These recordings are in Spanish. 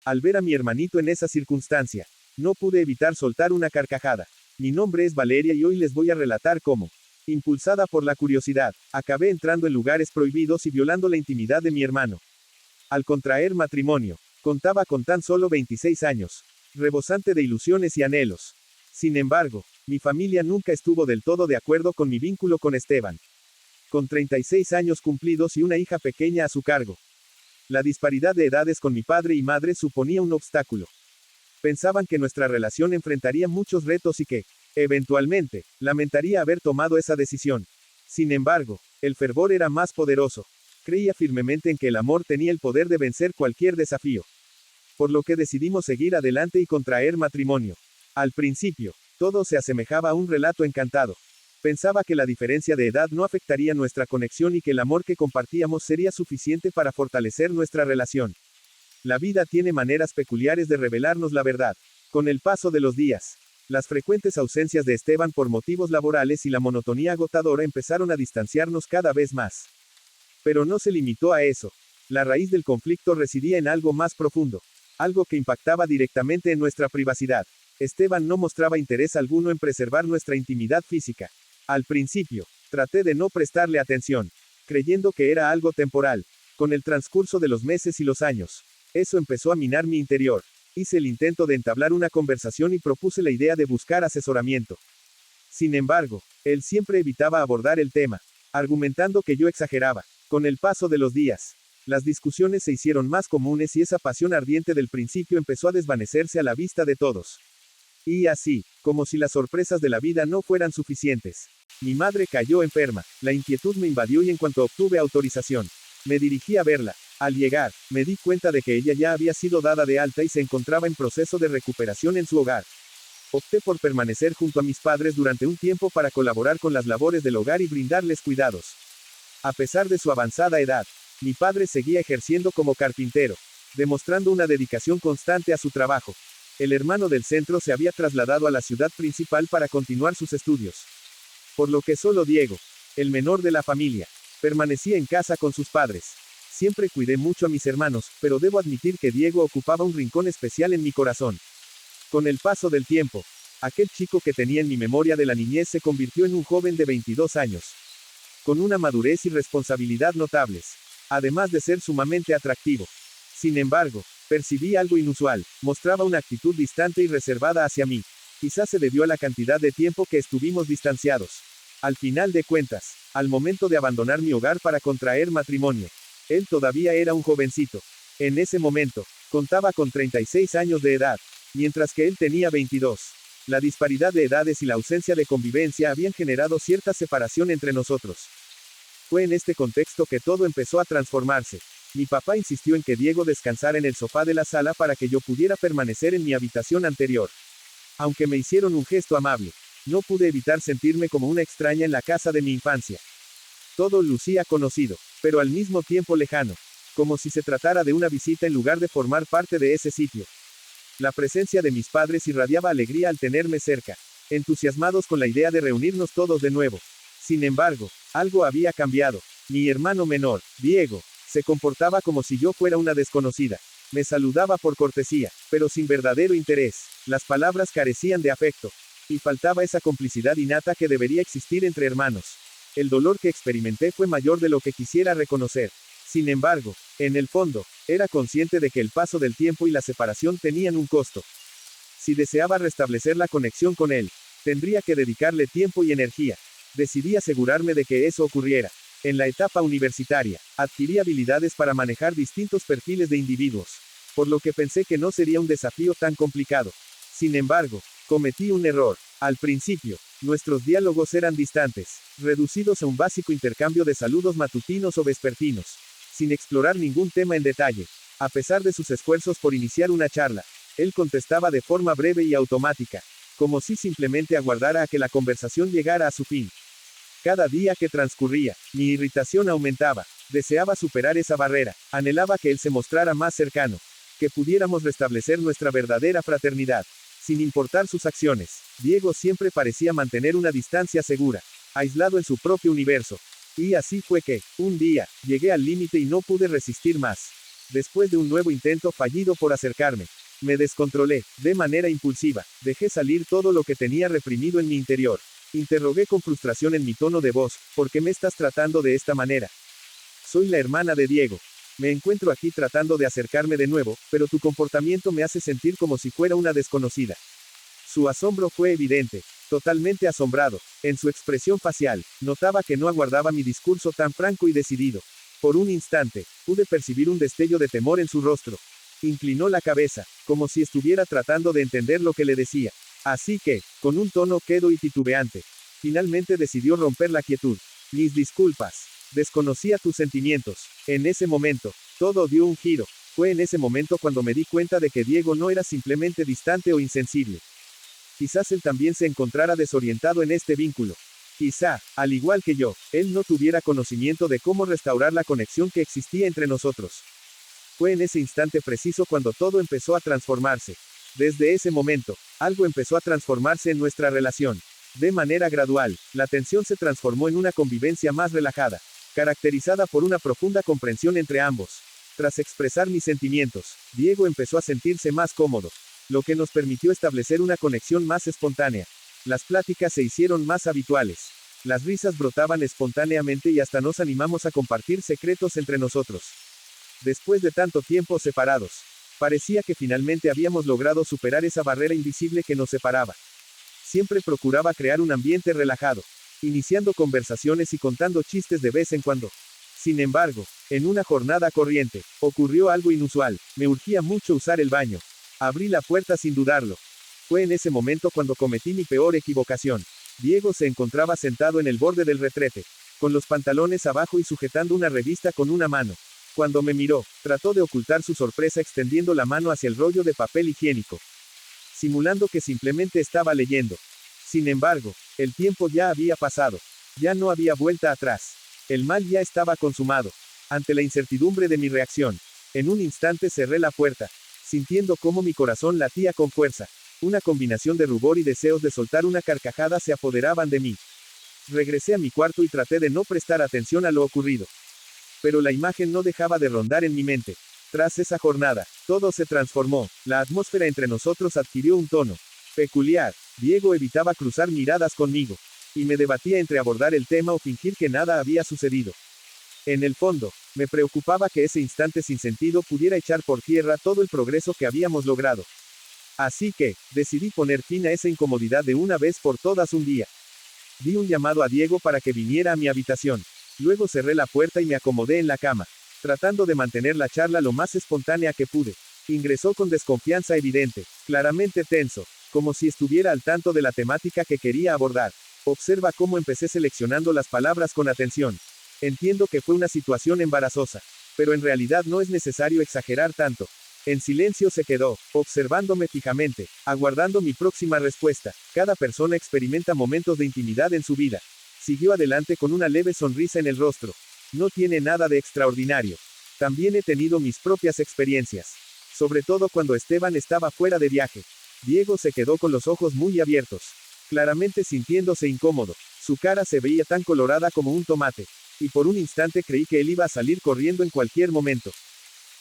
Al ver a mi hermanito en esa circunstancia, no pude evitar soltar una carcajada. Mi nombre es Valeria y hoy les voy a relatar cómo, impulsada por la curiosidad, acabé entrando en lugares prohibidos y violando la intimidad de mi hermano. Al contraer matrimonio, contaba con tan solo 26 años, rebosante de ilusiones y anhelos. Sin embargo, mi familia nunca estuvo del todo de acuerdo con mi vínculo con Esteban. Con 36 años cumplidos y una hija pequeña a su cargo, la disparidad de edades con mi padre y madre suponía un obstáculo. Pensaban que nuestra relación enfrentaría muchos retos y que, eventualmente, lamentaría haber tomado esa decisión. Sin embargo, el fervor era más poderoso. Creía firmemente en que el amor tenía el poder de vencer cualquier desafío. Por lo que decidimos seguir adelante y contraer matrimonio. Al principio, todo se asemejaba a un relato encantado. Pensaba que la diferencia de edad no afectaría nuestra conexión y que el amor que compartíamos sería suficiente para fortalecer nuestra relación. La vida tiene maneras peculiares de revelarnos la verdad. Con el paso de los días, las frecuentes ausencias de Esteban por motivos laborales y la monotonía agotadora empezaron a distanciarnos cada vez más. Pero no se limitó a eso. La raíz del conflicto residía en algo más profundo, algo que impactaba directamente en nuestra privacidad. Esteban no mostraba interés alguno en preservar nuestra intimidad física. Al principio, traté de no prestarle atención, creyendo que era algo temporal. Con el transcurso de los meses y los años, eso empezó a minar mi interior. Hice el intento de entablar una conversación y propuse la idea de buscar asesoramiento. Sin embargo, él siempre evitaba abordar el tema, argumentando que yo exageraba. Con el paso de los días, las discusiones se hicieron más comunes y esa pasión ardiente del principio empezó a desvanecerse a la vista de todos. Y así, como si las sorpresas de la vida no fueran suficientes, mi madre cayó enferma. La inquietud me invadió y en cuanto obtuve autorización, me dirigí a verla. Al llegar, me di cuenta de que ella ya había sido dada de alta y se encontraba en proceso de recuperación en su hogar. Opté por permanecer junto a mis padres durante un tiempo para colaborar con las labores del hogar y brindarles cuidados. A pesar de su avanzada edad, mi padre seguía ejerciendo como carpintero, demostrando una dedicación constante a su trabajo. El hermano del centro se había trasladado a la ciudad principal para continuar sus estudios. Por lo que solo Diego, el menor de la familia, permanecía en casa con sus padres. Siempre cuidé mucho a mis hermanos, pero debo admitir que Diego ocupaba un rincón especial en mi corazón. Con el paso del tiempo, aquel chico que tenía en mi memoria de la niñez se convirtió en un joven de 22 años. Con una madurez y responsabilidad notables, además de ser sumamente atractivo. Sin embargo, percibí algo inusual, mostraba una actitud distante y reservada hacia mí. Quizás se debió a la cantidad de tiempo que estuvimos distanciados. Al final de cuentas, al momento de abandonar mi hogar para contraer matrimonio, él todavía era un jovencito. En ese momento, contaba con 36 años de edad, mientras que él tenía 22. La disparidad de edades y la ausencia de convivencia habían generado cierta separación entre nosotros. Fue en este contexto que todo empezó a transformarse. Mi papá insistió en que Diego descansara en el sofá de la sala para que yo pudiera permanecer en mi habitación anterior. Aunque me hicieron un gesto amable, no pude evitar sentirme como una extraña en la casa de mi infancia. Todo lucía conocido, pero al mismo tiempo lejano, como si se tratara de una visita en lugar de formar parte de ese sitio. La presencia de mis padres irradiaba alegría al tenerme cerca, entusiasmados con la idea de reunirnos todos de nuevo. Sin embargo, algo había cambiado. Mi hermano menor, Diego, se comportaba como si yo fuera una desconocida. Me saludaba por cortesía, pero sin verdadero interés. Las palabras carecían de afecto. Y faltaba esa complicidad innata que debería existir entre hermanos. El dolor que experimenté fue mayor de lo que quisiera reconocer. Sin embargo, en el fondo, era consciente de que el paso del tiempo y la separación tenían un costo. Si deseaba restablecer la conexión con él, tendría que dedicarle tiempo y energía. Decidí asegurarme de que eso ocurriera. En la etapa universitaria, adquirí habilidades para manejar distintos perfiles de individuos, por lo que pensé que no sería un desafío tan complicado. Sin embargo, cometí un error. Al principio, nuestros diálogos eran distantes, reducidos a un básico intercambio de saludos matutinos o vespertinos, sin explorar ningún tema en detalle. A pesar de sus esfuerzos por iniciar una charla, él contestaba de forma breve y automática, como si simplemente aguardara a que la conversación llegara a su fin. Cada día que transcurría, mi irritación aumentaba. Deseaba superar esa barrera, anhelaba que él se mostrara más cercano, que pudiéramos restablecer nuestra verdadera fraternidad. Sin importar sus acciones, Diego siempre parecía mantener una distancia segura, aislado en su propio universo. Y así fue que, un día, llegué al límite y no pude resistir más. Después de un nuevo intento fallido por acercarme, me descontrolé, de manera impulsiva, dejé salir todo lo que tenía reprimido en mi interior. Interrogué con frustración en mi tono de voz, ¿por qué me estás tratando de esta manera? Soy la hermana de Diego. Me encuentro aquí tratando de acercarme de nuevo, pero tu comportamiento me hace sentir como si fuera una desconocida. Su asombro fue evidente, totalmente asombrado. En su expresión facial, notaba que no aguardaba mi discurso tan franco y decidido. Por un instante, pude percibir un destello de temor en su rostro. Inclinó la cabeza, como si estuviera tratando de entender lo que le decía. Así que, con un tono quedo y titubeante, finalmente decidió romper la quietud. Mis disculpas. Desconocía tus sentimientos. En ese momento, todo dio un giro. Fue en ese momento cuando me di cuenta de que Diego no era simplemente distante o insensible. Quizás él también se encontrara desorientado en este vínculo. Quizá, al igual que yo, él no tuviera conocimiento de cómo restaurar la conexión que existía entre nosotros. Fue en ese instante preciso cuando todo empezó a transformarse. Desde ese momento, algo empezó a transformarse en nuestra relación. De manera gradual, la tensión se transformó en una convivencia más relajada, caracterizada por una profunda comprensión entre ambos. Tras expresar mis sentimientos, Diego empezó a sentirse más cómodo, lo que nos permitió establecer una conexión más espontánea. Las pláticas se hicieron más habituales. Las risas brotaban espontáneamente y hasta nos animamos a compartir secretos entre nosotros. Después de tanto tiempo separados, parecía que finalmente habíamos logrado superar esa barrera invisible que nos separaba. Siempre procuraba crear un ambiente relajado, iniciando conversaciones y contando chistes de vez en cuando. Sin embargo, en una jornada corriente, ocurrió algo inusual. Me urgía mucho usar el baño. Abrí la puerta sin dudarlo. Fue en ese momento cuando cometí mi peor equivocación. Diego se encontraba sentado en el borde del retrete, con los pantalones abajo y sujetando una revista con una mano. Cuando me miró, trató de ocultar su sorpresa extendiendo la mano hacia el rollo de papel higiénico, simulando que simplemente estaba leyendo. Sin embargo, el tiempo ya había pasado. Ya no había vuelta atrás. El mal ya estaba consumado. Ante la incertidumbre de mi reacción, en un instante cerré la puerta, sintiendo cómo mi corazón latía con fuerza. Una combinación de rubor y deseos de soltar una carcajada se apoderaban de mí. Regresé a mi cuarto y traté de no prestar atención a lo ocurrido. Pero la imagen no dejaba de rondar en mi mente. Tras esa jornada, todo se transformó. La atmósfera entre nosotros adquirió un tono peculiar. Diego evitaba cruzar miradas conmigo, y me debatía entre abordar el tema o fingir que nada había sucedido. En el fondo, me preocupaba que ese instante sin sentido pudiera echar por tierra todo el progreso que habíamos logrado. Así que, decidí poner fin a esa incomodidad de una vez por todas un día. Di un llamado a Diego para que viniera a mi habitación. Luego cerré la puerta y me acomodé en la cama, tratando de mantener la charla lo más espontánea que pude. Ingresó con desconfianza evidente, claramente tenso, como si estuviera al tanto de la temática que quería abordar. Observa cómo empecé seleccionando las palabras con atención. Entiendo que fue una situación embarazosa, pero en realidad no es necesario exagerar tanto. En silencio se quedó, observándome fijamente, aguardando mi próxima respuesta. Cada persona experimenta momentos de intimidad en su vida. Siguió adelante con una leve sonrisa en el rostro. No tiene nada de extraordinario. También he tenido mis propias experiencias. Sobre todo cuando Esteban estaba fuera de viaje. Diego se quedó con los ojos muy abiertos, claramente sintiéndose incómodo. Su cara se veía tan colorada como un tomate, y por un instante creí que él iba a salir corriendo en cualquier momento.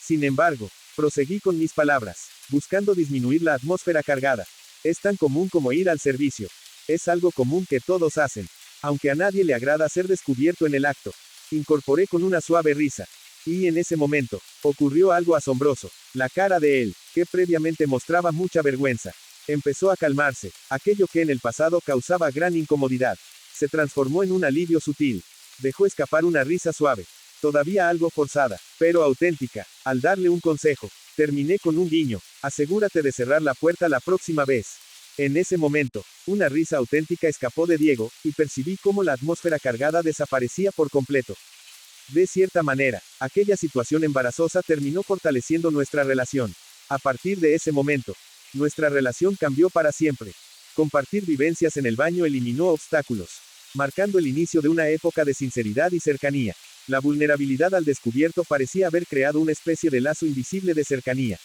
Sin embargo, proseguí con mis palabras, buscando disminuir la atmósfera cargada. Es tan común como ir al servicio. Es algo común que todos hacen, aunque a nadie le agrada ser descubierto en el acto. Incorporé con una suave risa. Y en ese momento, ocurrió algo asombroso. La cara de él, que previamente mostraba mucha vergüenza, empezó a calmarse. Aquello que en el pasado causaba gran incomodidad, se transformó en un alivio sutil. Dejó escapar una risa suave, todavía algo forzada, pero auténtica. Al darle un consejo, terminé con un guiño. Asegúrate de cerrar la puerta la próxima vez. En ese momento, una risa auténtica escapó de Diego, y percibí cómo la atmósfera cargada desaparecía por completo. De cierta manera, aquella situación embarazosa terminó fortaleciendo nuestra relación. A partir de ese momento, nuestra relación cambió para siempre. Compartir vivencias en el baño eliminó obstáculos, marcando el inicio de una época de sinceridad y cercanía. La vulnerabilidad al descubierto parecía haber creado una especie de lazo invisible de cercanía.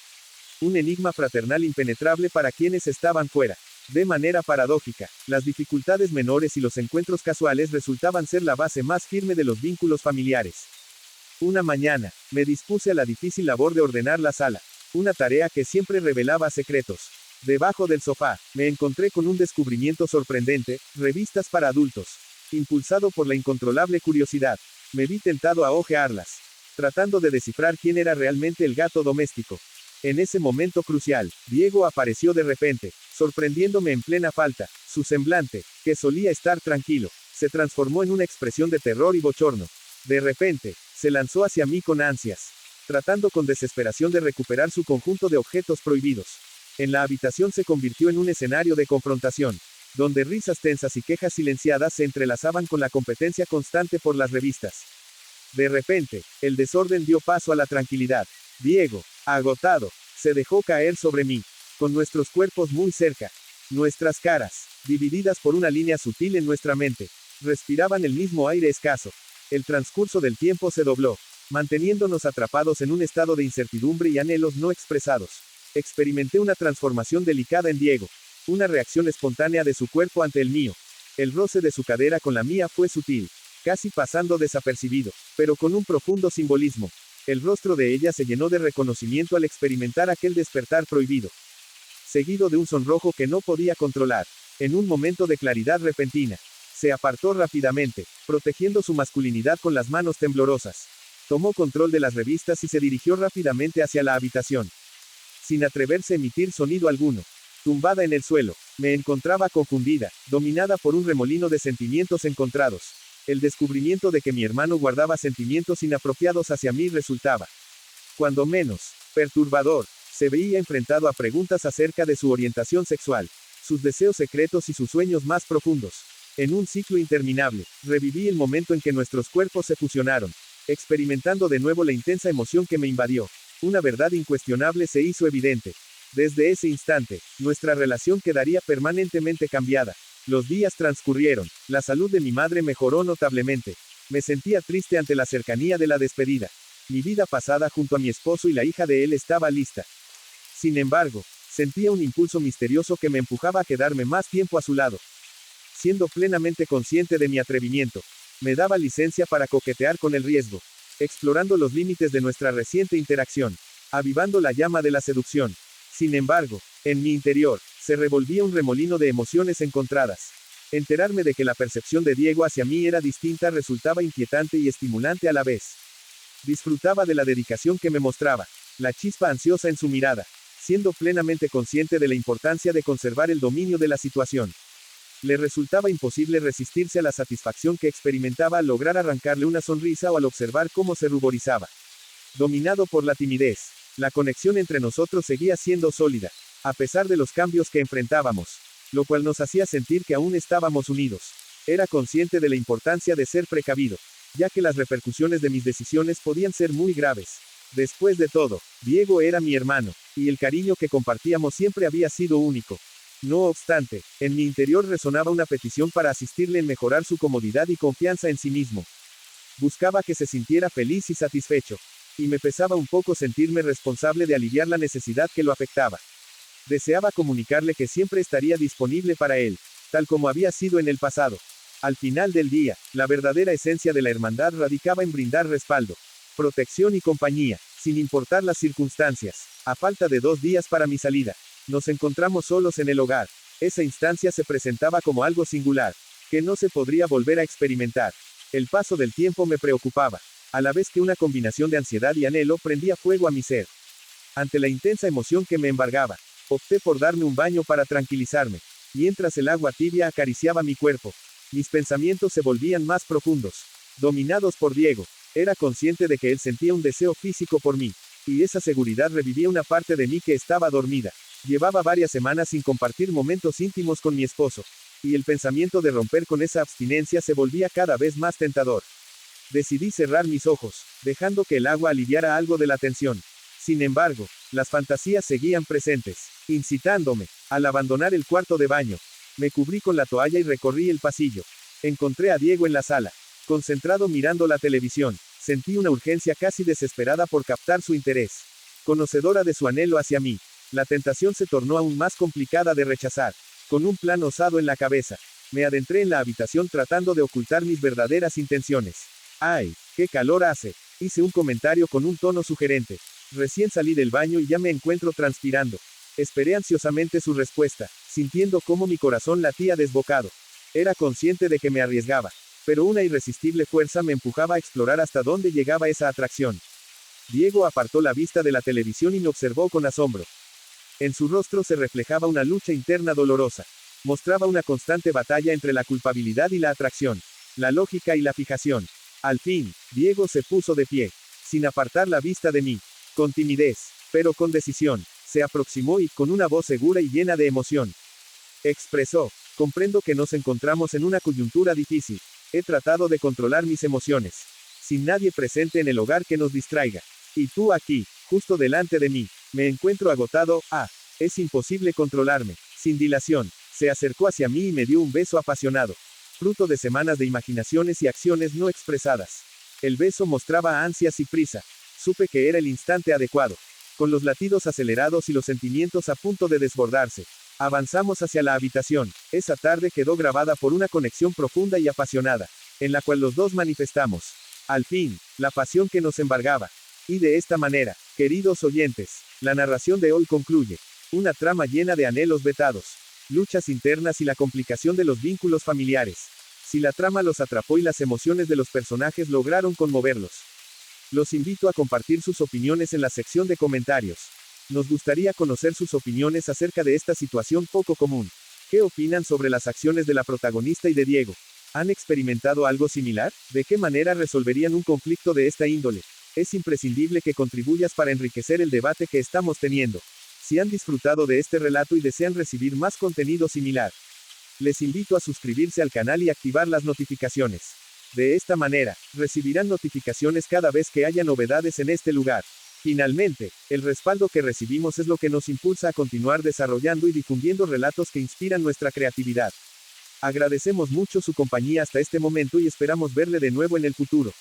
Un enigma fraternal impenetrable para quienes estaban fuera. De manera paradójica, las dificultades menores y los encuentros casuales resultaban ser la base más firme de los vínculos familiares. Una mañana, me dispuse a la difícil labor de ordenar la sala, una tarea que siempre revelaba secretos. Debajo del sofá, me encontré con un descubrimiento sorprendente: revistas para adultos. Impulsado por la incontrolable curiosidad, me vi tentado a hojearlas, tratando de descifrar quién era realmente el gato doméstico. En ese momento crucial, Diego apareció de repente, sorprendiéndome en plena falta. Su semblante, que solía estar tranquilo, se transformó en una expresión de terror y bochorno. De repente, se lanzó hacia mí con ansias, tratando con desesperación de recuperar su conjunto de objetos prohibidos. En la habitación se convirtió en un escenario de confrontación, donde risas tensas y quejas silenciadas se entrelazaban con la competencia constante por las revistas. De repente, el desorden dio paso a la tranquilidad. Diego, agotado, se dejó caer sobre mí, con nuestros cuerpos muy cerca. Nuestras caras, divididas por una línea sutil en nuestra mente, respiraban el mismo aire escaso. El transcurso del tiempo se dobló, manteniéndonos atrapados en un estado de incertidumbre y anhelos no expresados. Experimenté una transformación delicada en Diego, una reacción espontánea de su cuerpo ante el mío. El roce de su cadera con la mía fue sutil, casi pasando desapercibido, pero con un profundo simbolismo. El rostro de ella se llenó de reconocimiento al experimentar aquel despertar prohibido, seguido de un sonrojo que no podía controlar. En un momento de claridad repentina, se apartó rápidamente, protegiendo su masculinidad con las manos temblorosas. Tomó control de las revistas y se dirigió rápidamente hacia la habitación, sin atreverse a emitir sonido alguno. Tumbada en el suelo, me encontraba confundida, dominada por un remolino de sentimientos encontrados. El descubrimiento de que mi hermano guardaba sentimientos inapropiados hacia mí resultaba, cuando menos, perturbador. Se veía enfrentado a preguntas acerca de su orientación sexual, sus deseos secretos y sus sueños más profundos. En un ciclo interminable, reviví el momento en que nuestros cuerpos se fusionaron, experimentando de nuevo la intensa emoción que me invadió. Una verdad incuestionable se hizo evidente. Desde ese instante, nuestra relación quedaría permanentemente cambiada. Los días transcurrieron, la salud de mi madre mejoró notablemente. Me sentía triste ante la cercanía de la despedida. Mi vida pasada junto a mi esposo y la hija de él estaba lista. Sin embargo, sentía un impulso misterioso que me empujaba a quedarme más tiempo a su lado. Siendo plenamente consciente de mi atrevimiento, me daba licencia para coquetear con el riesgo, explorando los límites de nuestra reciente interacción, avivando la llama de la seducción. Sin embargo, en mi interior, se revolvía un remolino de emociones encontradas. Enterarme de que la percepción de Diego hacia mí era distinta resultaba inquietante y estimulante a la vez. Disfrutaba de la dedicación que me mostraba, la chispa ansiosa en su mirada, siendo plenamente consciente de la importancia de conservar el dominio de la situación. Le resultaba imposible resistirse a la satisfacción que experimentaba al lograr arrancarle una sonrisa o al observar cómo se ruborizaba. Dominado por la timidez, la conexión entre nosotros seguía siendo sólida, a pesar de los cambios que enfrentábamos, lo cual nos hacía sentir que aún estábamos unidos. Era consciente de la importancia de ser precavido, ya que las repercusiones de mis decisiones podían ser muy graves. Después de todo, Diego era mi hermano, y el cariño que compartíamos siempre había sido único. No obstante, en mi interior resonaba una petición para asistirle en mejorar su comodidad y confianza en sí mismo. Buscaba que se sintiera feliz y satisfecho, y me pesaba un poco sentirme responsable de aliviar la necesidad que lo afectaba. Deseaba comunicarle que siempre estaría disponible para él, tal como había sido en el pasado. Al final del día, la verdadera esencia de la hermandad radicaba en brindar respaldo, protección y compañía, sin importar las circunstancias. A falta de 2 días para mi salida, nos encontramos solos en el hogar. Esa instancia se presentaba como algo singular, que no se podría volver a experimentar. El paso del tiempo me preocupaba, a la vez que una combinación de ansiedad y anhelo prendía fuego a mi ser. Ante la intensa emoción que me embargaba, opté por darme un baño para tranquilizarme, mientras el agua tibia acariciaba mi cuerpo. Mis pensamientos se volvían más profundos. Dominados por Diego, era consciente de que él sentía un deseo físico por mí, y esa seguridad revivía una parte de mí que estaba dormida. Llevaba varias semanas sin compartir momentos íntimos con mi esposo, y el pensamiento de romper con esa abstinencia se volvía cada vez más tentador. Decidí cerrar mis ojos, dejando que el agua aliviara algo de la tensión. Sin embargo, las fantasías seguían presentes, incitándome. Al abandonar el cuarto de baño, me cubrí con la toalla y recorrí el pasillo. Encontré a Diego en la sala, concentrado mirando la televisión. Sentí una urgencia casi desesperada por captar su interés. Conocedora de su anhelo hacia mí, la tentación se tornó aún más complicada de rechazar. Con un plan osado en la cabeza, me adentré en la habitación tratando de ocultar mis verdaderas intenciones. ¡Ay, qué calor hace! Hice un comentario con un tono sugerente. Recién salí del baño y ya me encuentro transpirando. Esperé ansiosamente su respuesta, sintiendo cómo mi corazón latía desbocado. Era consciente de que me arriesgaba, pero una irresistible fuerza me empujaba a explorar hasta dónde llegaba esa atracción. Diego apartó la vista de la televisión y me observó con asombro. En su rostro se reflejaba una lucha interna dolorosa. Mostraba una constante batalla entre la culpabilidad y la atracción, la lógica y la fijación. Al fin, Diego se puso de pie, sin apartar la vista de mí. Con timidez, pero con decisión, se aproximó y, con una voz segura y llena de emoción, expresó: comprendo que nos encontramos en una coyuntura difícil. He tratado de controlar mis emociones, sin nadie presente en el hogar que nos distraiga. Y tú aquí, justo delante de mí. Me encuentro agotado. Es imposible controlarme. Sin dilación, se acercó hacia mí y me dio un beso apasionado, fruto de semanas de imaginaciones y acciones no expresadas. El beso mostraba ansias y prisa. Supe que era el instante adecuado. Con los latidos acelerados y los sentimientos a punto de desbordarse, avanzamos hacia la habitación. Esa tarde quedó grabada por una conexión profunda y apasionada, en la cual los dos manifestamos, al fin, la pasión que nos embargaba. Y de esta manera, queridos oyentes, la narración de hoy concluye. Una trama llena de anhelos vetados, luchas internas y la complicación de los vínculos familiares. Si la trama los atrapó y las emociones de los personajes lograron conmoverlos, los invito a compartir sus opiniones en la sección de comentarios. Nos gustaría conocer sus opiniones acerca de esta situación poco común. ¿Qué opinan sobre las acciones de la protagonista y de Diego? ¿Han experimentado algo similar? ¿De qué manera resolverían un conflicto de esta índole? Es imprescindible que contribuyas para enriquecer el debate que estamos teniendo. Si han disfrutado de este relato y desean recibir más contenido similar, les invito a suscribirse al canal y activar las notificaciones. De esta manera, recibirán notificaciones cada vez que haya novedades en este lugar. Finalmente, el respaldo que recibimos es lo que nos impulsa a continuar desarrollando y difundiendo relatos que inspiran nuestra creatividad. Agradecemos mucho su compañía hasta este momento y esperamos verle de nuevo en el futuro.